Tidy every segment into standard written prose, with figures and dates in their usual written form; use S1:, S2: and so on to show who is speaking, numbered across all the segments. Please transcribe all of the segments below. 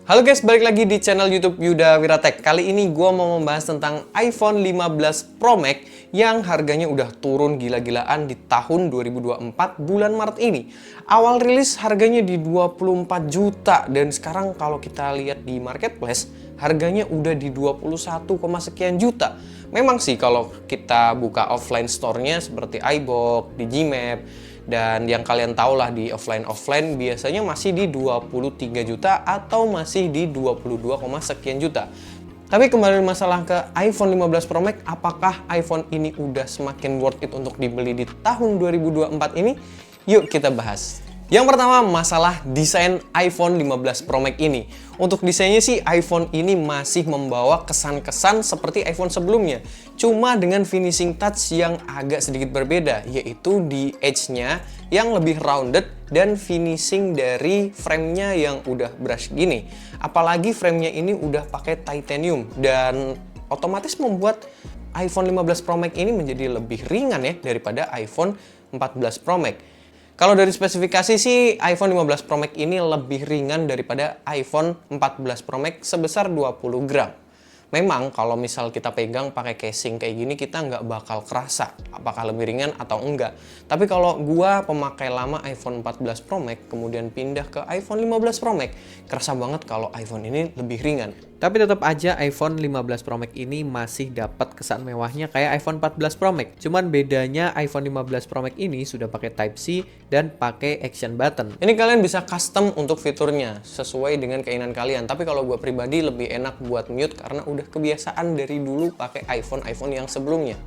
S1: Halo guys, balik lagi di channel YouTube Yuda Wiratek. Kali ini gue mau membahas tentang iPhone 15 Pro Max yang harganya udah turun gila-gilaan di tahun 2024 bulan Maret ini. Awal rilis harganya di 24 juta dan sekarang kalau kita lihat di marketplace harganya udah di 21, sekian juta. Memang sih kalau kita buka offline store-nya seperti iBox, di Gmap, dan yang kalian tahu lah di offline biasanya masih di 23 juta atau masih di 22, sekian juta. Tapi kembali masalah ke iPhone 15 Pro Max, apakah iPhone ini udah semakin worth it untuk dibeli di tahun 2024 ini? Yuk kita bahas. Yang pertama, masalah desain iPhone 15 Pro Max ini. Untuk desainnya sih iPhone ini masih membawa kesan-kesan seperti iPhone sebelumnya. Cuma dengan finishing touch yang agak sedikit berbeda, yaitu di edge-nya yang lebih rounded dan finishing dari frame-nya yang udah brush gini. Apalagi frame-nya ini udah pakai titanium dan otomatis membuat iPhone 15 Pro Max ini menjadi lebih ringan ya daripada iPhone 14 Pro Max. Kalau dari spesifikasi sih iPhone 15 Pro Max ini lebih ringan daripada iPhone 14 Pro Max sebesar 20 gram. Memang kalau misal kita pegang pakai casing kayak gini kita nggak bakal kerasa apakah lebih ringan atau enggak. Tapi kalau gua pemakai lama iPhone 14 Pro Max kemudian pindah ke iPhone 15 Pro Max, kerasa banget kalau iPhone ini lebih ringan. Tapi tetap aja iPhone 15 Pro Max ini masih dapat kesan mewahnya kayak iPhone 14 Pro Max. Cuman bedanya iPhone 15 Pro Max ini sudah pakai Type-C dan pakai action button. Ini kalian bisa custom untuk fiturnya sesuai dengan keinginan kalian. Tapi kalau gue pribadi lebih enak buat mute karena udah kebiasaan dari dulu pakai iPhone yang sebelumnya.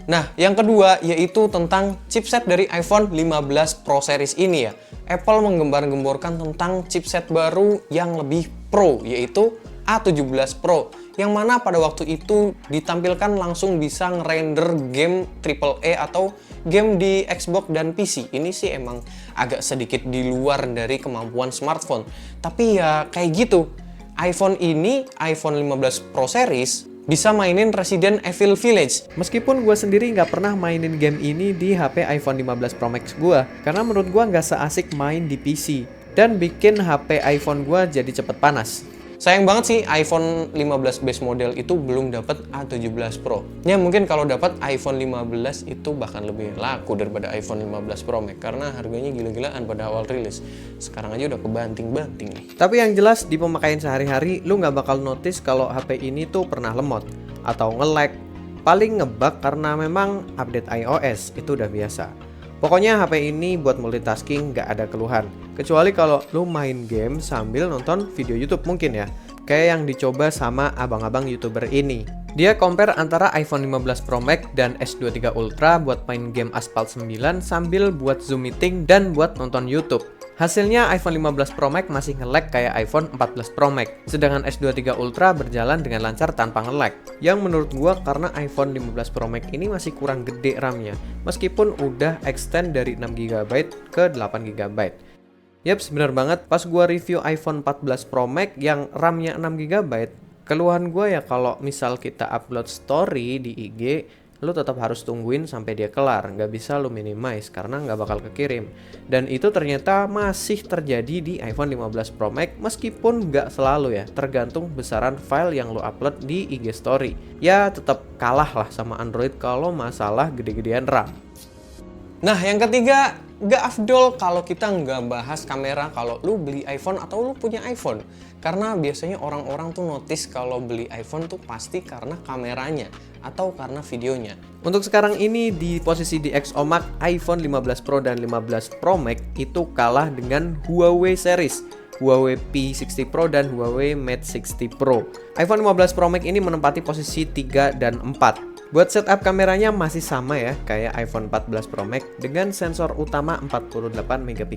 S1: Nah, yang kedua yaitu tentang chipset dari iPhone 15 Pro Series ini ya. Apple menggembar-gemborkan tentang chipset baru yang lebih pro, yaitu A17 Pro, yang mana pada waktu itu ditampilkan langsung bisa ngerender game AAA atau game di Xbox dan PC. Ini sih emang agak sedikit di luar dari kemampuan smartphone. Tapi ya kayak gitu, iPhone 15 Pro Series bisa mainin Resident Evil Village. Meskipun gue sendiri nggak pernah mainin game ini di HP iPhone 15 Pro Max gue, karena menurut gue nggak seasik main di PC, dan bikin HP iPhone gue jadi cepet panas. Sayang banget sih iPhone 15 base model itu belum dapat A17 Pro. Ya mungkin kalau dapat iPhone 15 itu bahkan lebih laku daripada iPhone 15 Pro Max karena harganya gila-gilaan pada awal rilis. Sekarang aja udah kebanting-banting nih. Tapi yang jelas di pemakaian sehari-hari lu nggak bakal notice kalau HP ini tuh pernah lemot atau nge-lag. Paling ngebug karena memang update iOS itu udah biasa. Pokoknya HP ini buat multitasking nggak ada keluhan. Kecuali kalau lu main game sambil nonton video YouTube mungkin ya. Kayak yang dicoba sama abang-abang YouTuber ini. Dia compare antara iPhone 15 Pro Max dan S23 Ultra buat main game Asphalt 9 sambil buat Zoom meeting dan buat nonton YouTube. Hasilnya iPhone 15 Pro Max masih nge-lag kayak iPhone 14 Pro Max, sedangkan S23 Ultra berjalan dengan lancar tanpa nge-lag. Yang menurut gua karena iPhone 15 Pro Max ini masih kurang gede RAM-nya, meskipun udah extend dari 6GB ke 8GB. Yaps, bener banget, pas gua review iPhone 14 Pro Max yang RAM-nya 6GB, keluhan gua ya kalau misal kita upload story di IG, lu tetap harus tungguin sampai dia kelar, nggak bisa lu minimize karena nggak bakal kekirim. Dan itu ternyata masih terjadi di iPhone 15 Pro Max meskipun nggak selalu ya, tergantung besaran file yang lu upload di IG story. Ya tetap kalah lah sama Android kalau masalah gede-gedean RAM. Nah yang ketiga, nggak afdol kalau kita nggak bahas kamera kalau lu beli iPhone atau lu punya iPhone. Karena biasanya orang-orang tuh notice kalau beli iPhone tuh pasti karena kameranya atau karena videonya. Untuk sekarang ini di posisi di XOMark, iPhone 15 Pro dan 15 Pro Max itu kalah dengan Huawei series, Huawei P60 Pro dan Huawei Mate 60 Pro. iPhone 15 Pro Max ini menempati posisi 3 dan 4. Buat setup kameranya masih sama ya, kayak iPhone 14 Pro Max dengan sensor utama 48MP,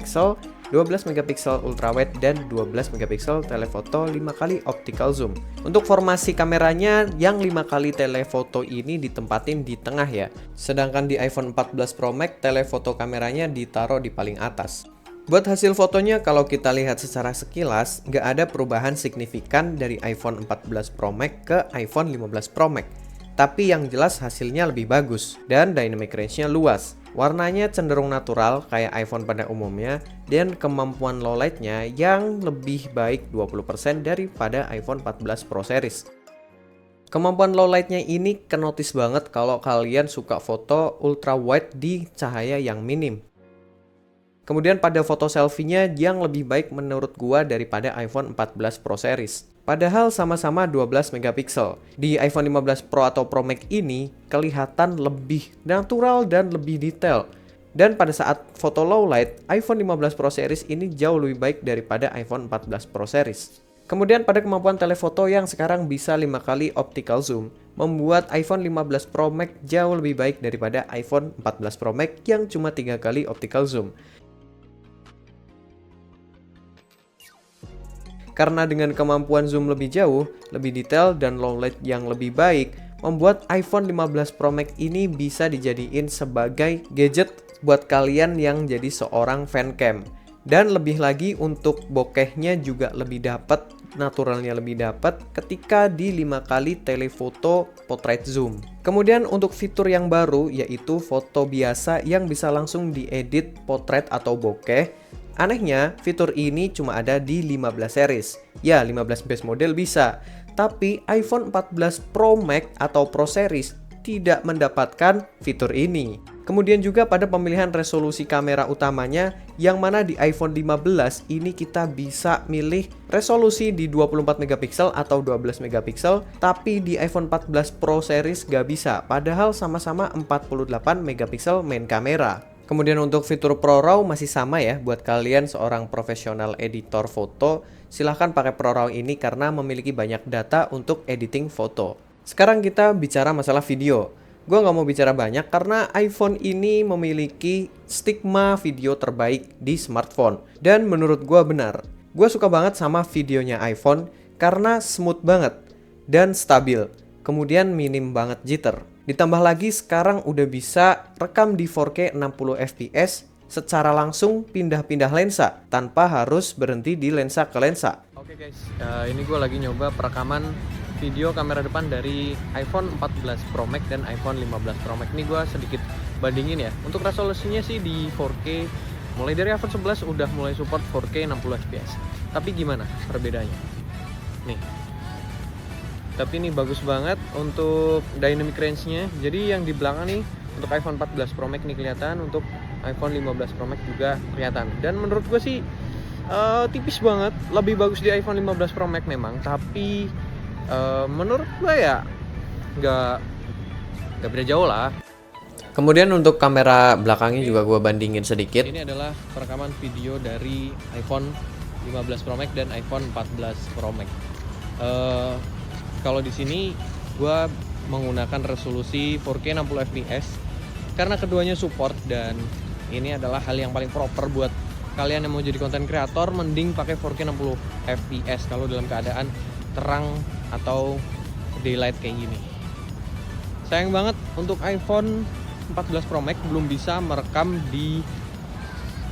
S1: 12MP ultrawide dan 12MP telefoto 5x optical zoom. Untuk formasi kameranya yang 5x telefoto ini ditempatin di tengah ya. Sedangkan di iPhone 14 Pro Max telefoto kameranya ditaruh di paling atas. Buat hasil fotonya kalau kita lihat secara sekilas, nggak ada perubahan signifikan dari iPhone 14 Pro Max ke iPhone 15 Pro Max. Tapi yang jelas hasilnya lebih bagus dan dynamic range-nya luas. Warnanya cenderung natural kayak iPhone pada umumnya, dan kemampuan low light-nya yang lebih baik 20% daripada iPhone 14 Pro Series. Kemampuan low light-nya ini kenotis banget kalau kalian suka foto ultra wide di cahaya yang minim. Kemudian pada foto selfie-nya yang lebih baik menurut gua daripada iPhone 14 Pro Series. Padahal sama-sama 12 megapiksel. Di iPhone 15 Pro atau Pro Max ini kelihatan lebih natural dan lebih detail. Dan pada saat foto low light, iPhone 15 Pro Series ini jauh lebih baik daripada iPhone 14 Pro Series. Kemudian pada kemampuan telefoto yang sekarang bisa 5 kali optical zoom, membuat iPhone 15 Pro Max jauh lebih baik daripada iPhone 14 Pro Max yang cuma 3 kali optical zoom. Karena dengan kemampuan zoom lebih jauh, lebih detail, dan low light yang lebih baik, membuat iPhone 15 Pro Max ini bisa dijadiin sebagai gadget buat kalian yang jadi seorang fan cam. Dan lebih lagi untuk bokehnya juga lebih dapat, naturalnya lebih dapat ketika di 5 kali telefoto portrait zoom. Kemudian untuk fitur yang baru yaitu foto biasa yang bisa langsung diedit portrait atau bokeh. Anehnya, fitur ini cuma ada di 15 series. Ya, 15 base model bisa. Tapi iPhone 14 Pro Max atau Pro Series tidak mendapatkan fitur ini. Kemudian juga pada pemilihan resolusi kamera utamanya, yang mana di iPhone 15 ini kita bisa milih resolusi di 24 megapiksel atau 12 megapiksel, tapi di iPhone 14 Pro Series gak bisa, padahal sama-sama 48 megapiksel main kamera. Kemudian untuk fitur Pro RAW masih sama ya, buat kalian seorang profesional editor foto, silahkan pakai Pro RAW ini karena memiliki banyak data untuk editing foto. Sekarang kita bicara masalah video. Gue nggak mau bicara banyak karena iPhone ini memiliki stigma video terbaik di smartphone. Dan menurut gue benar. Gue suka banget sama videonya iPhone karena smooth banget dan stabil. Kemudian minim banget jitter. Ditambah lagi sekarang udah bisa rekam di 4K 60 fps secara langsung pindah-pindah lensa tanpa harus berhenti di lensa ke lensa. Oke guys, ini gue lagi nyoba perekaman video kamera depan dari iPhone 14 Pro Max dan iPhone 15 Pro Max. Ini gue sedikit bandingin ya. Untuk resolusinya sih di 4K, mulai dari iPhone 11 udah mulai support 4K 60 fps. Tapi gimana perbedaannya? Nih. Tapi ini bagus banget untuk dynamic range-nya. Jadi yang di belakang nih untuk iPhone 14 Pro Max nih kelihatan, untuk iPhone 15 Pro Max juga kelihatan. Dan menurut gue sih tipis banget, lebih bagus di iPhone 15 Pro Max memang. Tapi menurut gue ya nggak beda jauh lah. Kemudian untuk kamera belakangnya juga gue bandingin sedikit. Ini adalah perekaman video dari iPhone 15 Pro Max dan iPhone 14 Pro Max. Kalau di sini gue menggunakan resolusi 4K 60 fps karena keduanya support, dan ini adalah hal yang paling proper buat kalian yang mau jadi content creator. Mending pakai 4K 60 fps kalau dalam keadaan terang atau daylight kayak gini. Sayang banget untuk iPhone 14 Pro Max belum bisa merekam di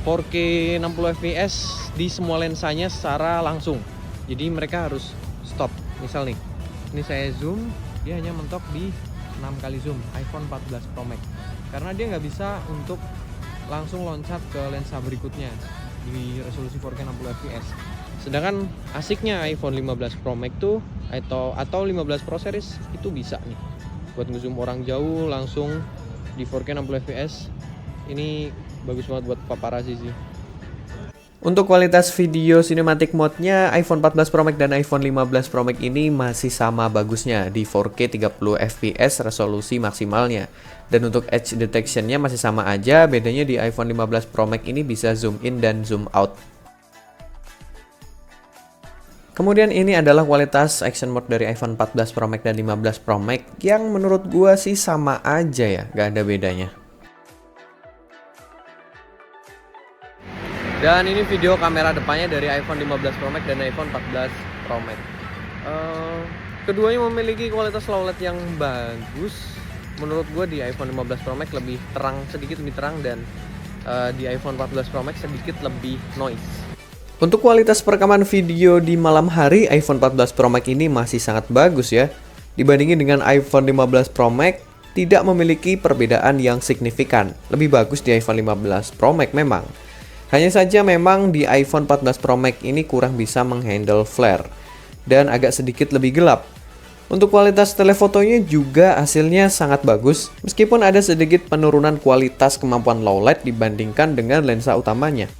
S1: 4K 60 fps di semua lensanya secara langsung. Jadi mereka harus stop. Misal nih, ini saya zoom, dia hanya mentok di 6 kali zoom iPhone 14 Pro Max. Karena dia nggak bisa untuk langsung loncat ke lensa berikutnya di resolusi 4K 60 fps. Sedangkan asiknya iPhone 15 Pro Max tuh atau 15 Pro Series itu bisa nih buat ngezoom orang jauh langsung di 4K 60 fps. Ini bagus banget buat paparazzi sih. Untuk kualitas video cinematic mode-nya, iPhone 14 Pro Max dan iPhone 15 Pro Max ini masih sama bagusnya di 4K 30 fps resolusi maksimalnya. Dan untuk edge detection-nya masih sama aja, bedanya di iPhone 15 Pro Max ini bisa zoom in dan zoom out. Kemudian ini adalah kualitas action mode dari iPhone 14 Pro Max dan 15 Pro Max yang menurut gua sih sama aja ya, gak ada bedanya. Dan ini video kamera depannya dari iPhone 15 Pro Max dan iPhone 14 Pro Max. Keduanya memiliki kualitas low light yang bagus. Menurut gue di iPhone 15 Pro Max lebih terang, sedikit lebih terang, dan di iPhone 14 Pro Max sedikit lebih noise. Untuk kualitas perekaman video di malam hari, iPhone 14 Pro Max ini masih sangat bagus ya. Dibandingin dengan iPhone 15 Pro Max, tidak memiliki perbedaan yang signifikan. Lebih bagus di iPhone 15 Pro Max memang. Hanya saja memang di iPhone 14 Pro Max ini kurang bisa menghandle flare dan agak sedikit lebih gelap. Untuk kualitas telefotonya juga hasilnya sangat bagus, meskipun ada sedikit penurunan kualitas kemampuan low light dibandingkan dengan lensa utamanya.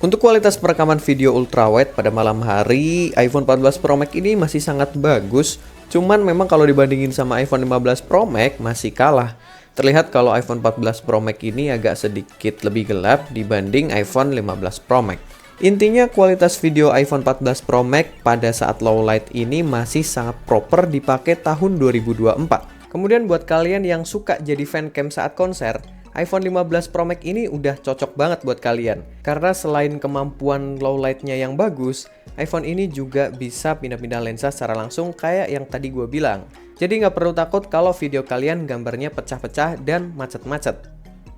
S1: Untuk kualitas perekaman video ultrawide pada malam hari, iPhone 14 Pro Max ini masih sangat bagus, cuman memang kalau dibandingin sama iPhone 15 Pro Max masih kalah. Terlihat kalau iPhone 14 Pro Max ini agak sedikit lebih gelap dibanding iPhone 15 Pro Max. Intinya kualitas video iPhone 14 Pro Max pada saat low light ini masih sangat proper dipakai tahun 2024. Kemudian buat kalian yang suka jadi fan cam saat konser, iPhone 15 Pro Max ini udah cocok banget buat kalian. Karena selain kemampuan low light-nya yang bagus, iPhone ini juga bisa pindah-pindah lensa secara langsung kayak yang tadi gue bilang. Jadi nggak perlu takut kalau video kalian gambarnya pecah-pecah dan macet-macet.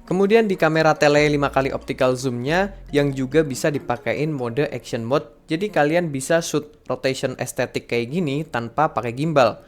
S1: Kemudian di kamera tele 5 kali optical zoom-nya yang juga bisa dipakein mode action mode. Jadi kalian bisa shoot rotation estetik kayak gini tanpa pakai gimbal.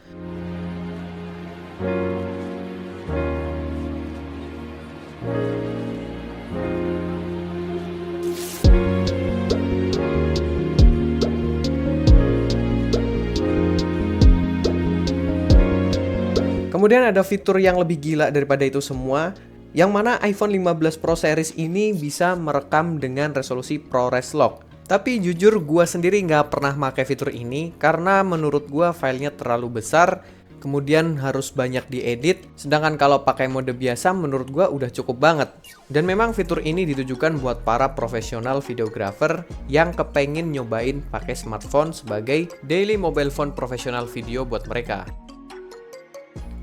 S1: Kemudian ada fitur yang lebih gila daripada itu semua, yang mana iPhone 15 Pro Series ini bisa merekam dengan resolusi ProRes Lock. Tapi jujur gue sendiri nggak pernah pakai fitur ini karena menurut gue filenya terlalu besar, kemudian harus banyak diedit, sedangkan kalau pakai mode biasa menurut gue udah cukup banget. Dan memang fitur ini ditujukan buat para profesional videographer yang kepengen nyobain pakai smartphone sebagai daily mobile phone profesional video buat mereka.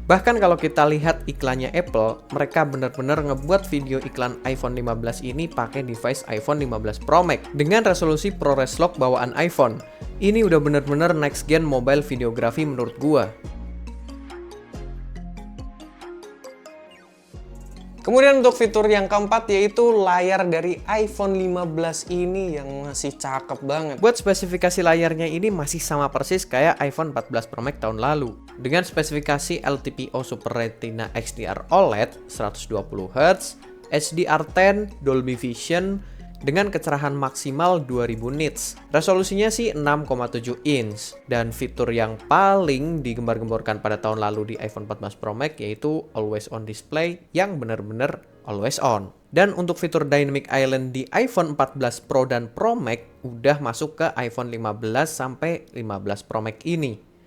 S1: Bahkan kalau kita lihat iklannya Apple, mereka benar-benar ngebuat video iklan iPhone 15 ini pakai device iPhone 15 Pro Max dengan resolusi ProRes Lock bawaan iPhone. Ini udah benar-benar next gen mobile videography menurut gua. Kemudian untuk fitur yang keempat yaitu layar dari iPhone 15 ini yang masih cakep banget. Buat spesifikasi layarnya ini masih sama persis kayak iPhone 14 Pro Max tahun lalu. Dengan spesifikasi LTPO Super Retina XDR OLED 120Hz, HDR10, Dolby Vision, dengan kecerahan maksimal 2000 nits. Resolusinya sih 6,7 inch. Dan fitur yang paling digembar-gemborkan pada tahun lalu di iPhone 14 Pro Max yaitu Always On Display yang benar-benar always on. Dan untuk fitur Dynamic Island di iPhone 14 Pro dan Pro Max udah masuk ke iPhone 15 sampai 15 Pro Max ini.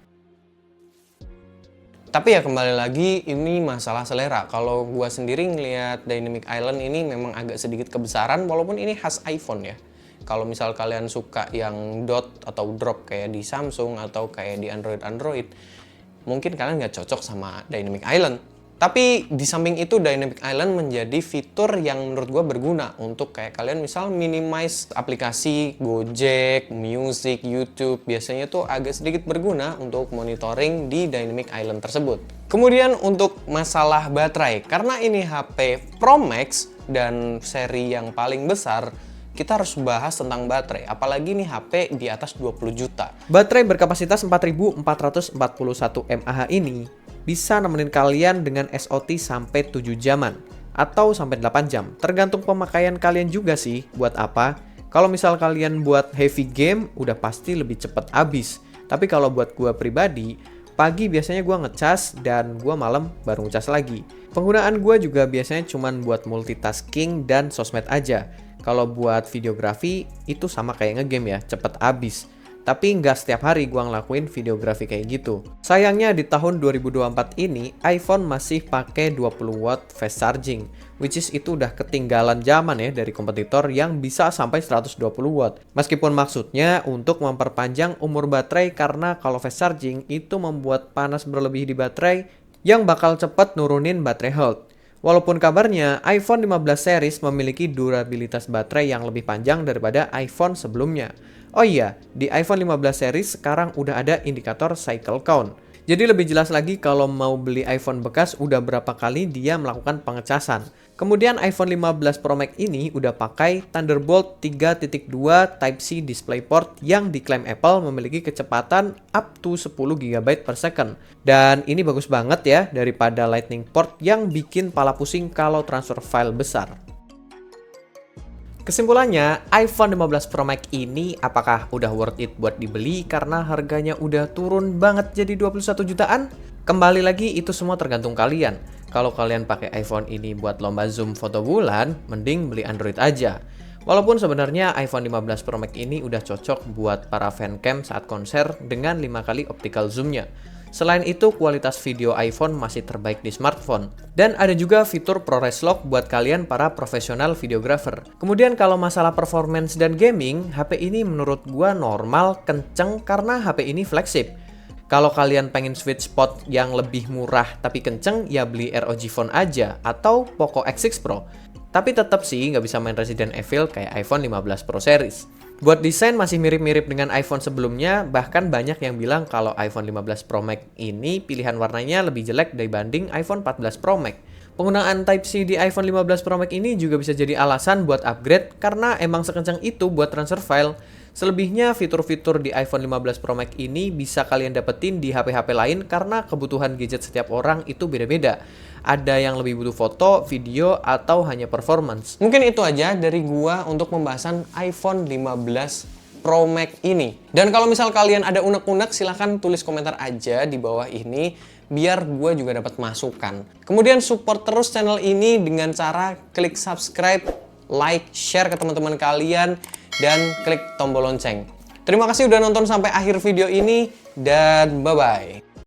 S1: Tapi ya kembali lagi ini masalah selera. Kalau gua sendiri ngelihat Dynamic Island ini memang agak sedikit kebesaran walaupun ini khas iPhone ya. Kalau misal kalian suka yang dot atau drop kayak di Samsung atau kayak di Android, mungkin kalian nggak cocok sama Dynamic Island. Tapi di samping itu Dynamic Island menjadi fitur yang menurut gue berguna untuk kayak kalian misal minimize aplikasi Gojek, Music, YouTube. Biasanya tuh agak sedikit berguna untuk monitoring di Dynamic Island tersebut. Kemudian untuk masalah baterai, karena ini HP Pro Max dan seri yang paling besar, kita harus bahas tentang baterai, apalagi nih HP di atas 20 juta. Baterai berkapasitas 4441 mAh ini bisa nemenin kalian dengan SOT sampai 7 jaman atau sampai 8 jam. Tergantung pemakaian kalian juga sih buat apa. Kalau misal kalian buat heavy game udah pasti lebih cepat habis. Tapi kalau buat gua pribadi, pagi biasanya gua ngecas dan gua malam baru ngecas lagi. Penggunaan gua juga biasanya cuman buat multitasking dan sosmed aja. Kalau buat videografi itu sama kayak ngegame ya, cepet habis. Tapi nggak setiap hari gua ngelakuin videografi kayak gitu. Sayangnya di tahun 2024 ini iPhone masih pakai 20 watt fast charging, which is itu udah ketinggalan zaman ya dari kompetitor yang bisa sampai 120 watt. Meskipun maksudnya untuk memperpanjang umur baterai karena kalau fast charging itu membuat panas berlebih di baterai yang bakal cepat nurunin baterai health. Walaupun kabarnya iPhone 15 series memiliki durabilitas baterai yang lebih panjang daripada iPhone sebelumnya. Oh iya, di iPhone 15 series sekarang udah ada indikator cycle count. Jadi lebih jelas lagi kalau mau beli iPhone bekas udah berapa kali dia melakukan pengecasan. Kemudian iPhone 15 Pro Max ini udah pakai Thunderbolt 3.2 Type-C DisplayPort yang diklaim Apple memiliki kecepatan up to 10 GB per second. Dan ini bagus banget ya daripada Lightning port yang bikin pala pusing kalau transfer file besar. Kesimpulannya, iPhone 15 Pro Max ini apakah udah worth it buat dibeli karena harganya udah turun banget jadi 21 jutaan? Kembali lagi itu semua tergantung kalian. Kalau kalian pakai iPhone ini buat lomba zoom foto bulan, mending beli Android aja. Walaupun sebenarnya iPhone 15 Pro Max ini udah cocok buat para fancam saat konser dengan 5 kali optical zoom-nya. Selain itu, kualitas video iPhone masih terbaik di smartphone. Dan ada juga fitur ProRes Lock buat kalian para profesional videographer. Kemudian kalau masalah performance dan gaming, HP ini menurut gua normal, kenceng karena HP ini flagship. Kalau kalian pengen sweet spot yang lebih murah tapi kenceng, ya beli ROG Phone aja atau Poco X6 Pro. Tapi tetap sih nggak bisa main Resident Evil kayak iPhone 15 Pro Series. Buat desain masih mirip-mirip dengan iPhone sebelumnya, bahkan banyak yang bilang kalau iPhone 15 Pro Max ini pilihan warnanya lebih jelek dibanding iPhone 14 Pro Max. Penggunaan Type-C di iPhone 15 Pro Max ini juga bisa jadi alasan buat upgrade karena emang sekencang itu buat transfer file. Selebihnya fitur-fitur di iPhone 15 Pro Max ini bisa kalian dapetin di HP-HP lain karena kebutuhan gadget setiap orang itu beda-beda. Ada yang lebih butuh foto, video, atau hanya performance. Mungkin itu aja dari gua untuk pembahasan iPhone 15 Pro Max ini. Dan kalau misal kalian ada unek-unek, silahkan tulis komentar aja di bawah ini biar gue juga dapat masukan. Kemudian support terus channel ini dengan cara klik subscribe, like, share ke teman-teman kalian, dan klik tombol lonceng. Terima kasih udah nonton sampai akhir video ini, dan bye-bye.